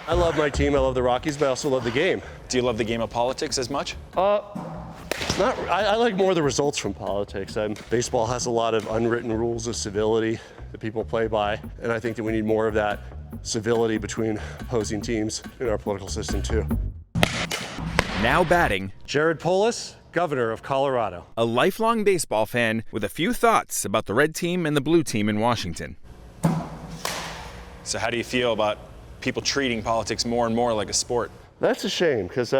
I love my team, I love the Rockies, but I also love the game. Do you love the game of politics as much? I like more the results from politics. Baseball has a lot of unwritten rules of civility that people play by, and I think that we need more of that civility between opposing teams in our political system too. Now batting, Jared Polis, Governor of Colorado. a lifelong baseball fan with a few thoughts about the red team and the blue team in Washington. So how do you feel about people treating politics more and more like a sport? That's a shame, because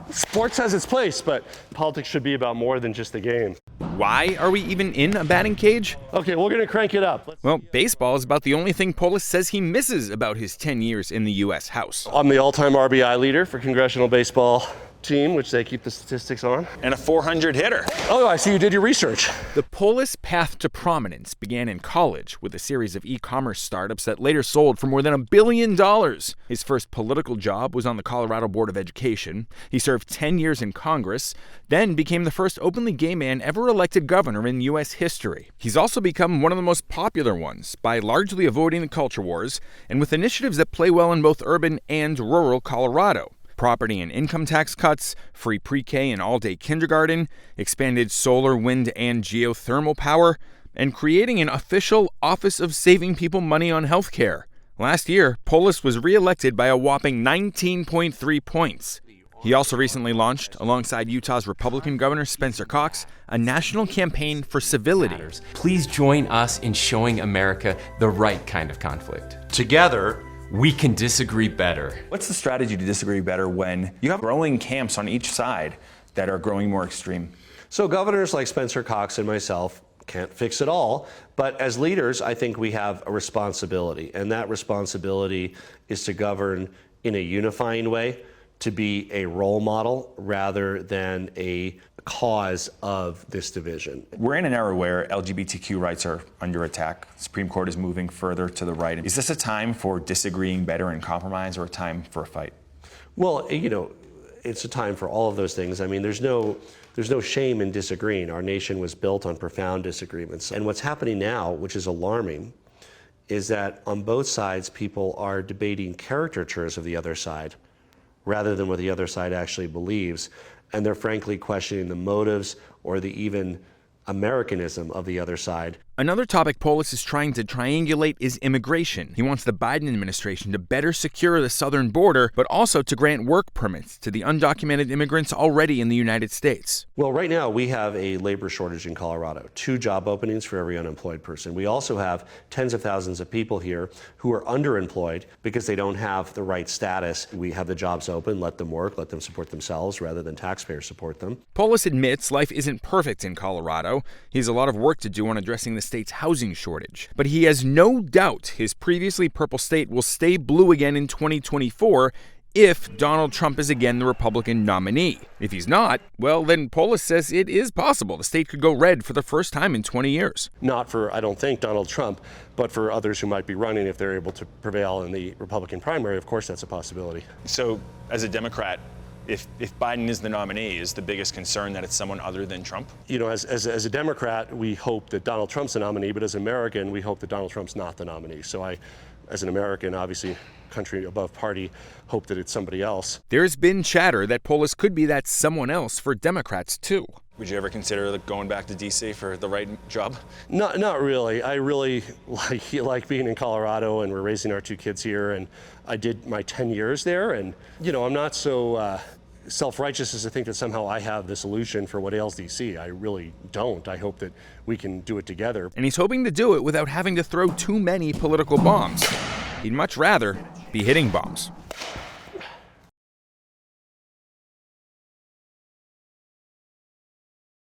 sports has its place, but politics should be about more than just the game. Why are we even in a batting cage? Okay, we're going to crank it up. Well, baseball is about the only thing Polis says he misses about his 10 years in the U.S. House. I'm the all-time RBI leader for Congressional Baseball Team, which they keep the statistics on. And a 400 hitter. Oh, I see you did your research. The Polis path to prominence began in college with a series of e-commerce startups that later sold for more than $1 billion. His first political job was on the Colorado Board of Education. He served 10 years in Congress, then became the first openly gay man ever elected governor in U.S. history. He's also become one of the most popular ones by largely avoiding the culture wars and with initiatives that play well in both urban and rural Colorado. Property and income tax cuts, free pre-K and all-day kindergarten, expanded solar, wind, and geothermal power, and creating an official Office of Saving People Money on Healthcare. Last year, Polis was re-elected by a whopping 19.3 points. He also recently launched, alongside Utah's Republican Governor Spencer Cox, a national campaign for civility. Please join us in showing America the right kind of conflict. Together, we can disagree better. What's the strategy to disagree better when you have growing camps on each side that are growing more extreme? So governors like Spencer Cox and myself can't fix it all, but as leaders, I think we have a responsibility, and that responsibility is to govern in a unifying way, to be a role model rather than a cause of this division. We're in an era where LGBTQ rights are under attack. The Supreme Court is moving further to the right. Is this a time for disagreeing better and compromise, or a time for a fight? Well, it's a time for all of those things. I mean, there's no shame in disagreeing. Our nation was built on profound disagreements. And what's happening now, which is alarming, is that on both sides, people are debating caricatures of the other side rather than what the other side actually believes. And they're frankly questioning the motives or the even Americanism of the other side. Another topic Polis is trying to triangulate is immigration. He wants the Biden administration to better secure the southern border, but also to grant work permits to the undocumented immigrants already in the United States. Well, right now we have a labor shortage in Colorado, 2 job openings for every unemployed person. We also have tens of thousands of people here who are underemployed because they don't have the right status. We have the jobs open, let them work, let them support themselves rather than taxpayers support them. Polis admits life isn't perfect in Colorado. He has a lot of work to do on addressing the state's housing shortage. But he has no doubt his previously purple state will stay blue again in 2024 if Donald Trump is again the Republican nominee. If he's not, well, then Polis says it is possible the state could go red for the first time in 20 years. Not for, I don't think, Donald Trump, but for others who might be running if they're able to prevail in the Republican primary. Of course, that's a possibility. So, as a Democrat, if Biden is the nominee, is the biggest concern that it's someone other than Trump? As a Democrat, we hope that Donald Trump's the nominee, but as an American, we hope that Donald Trump's not the nominee. So I, as an American, obviously, country above party, hope that it's somebody else. There's been chatter that Polis could be that someone else for Democrats, too. Would you ever consider going back to D.C. for the right job? Not really. I really like being in Colorado, and we're raising our 2 kids here, and I did my 10 years there, and, I'm not so self-righteous as to think that somehow I have the solution for what ails D.C. I really don't. I hope that we can do it together. And he's hoping to do it without having to throw too many political bombs. He'd much rather be hitting bombs.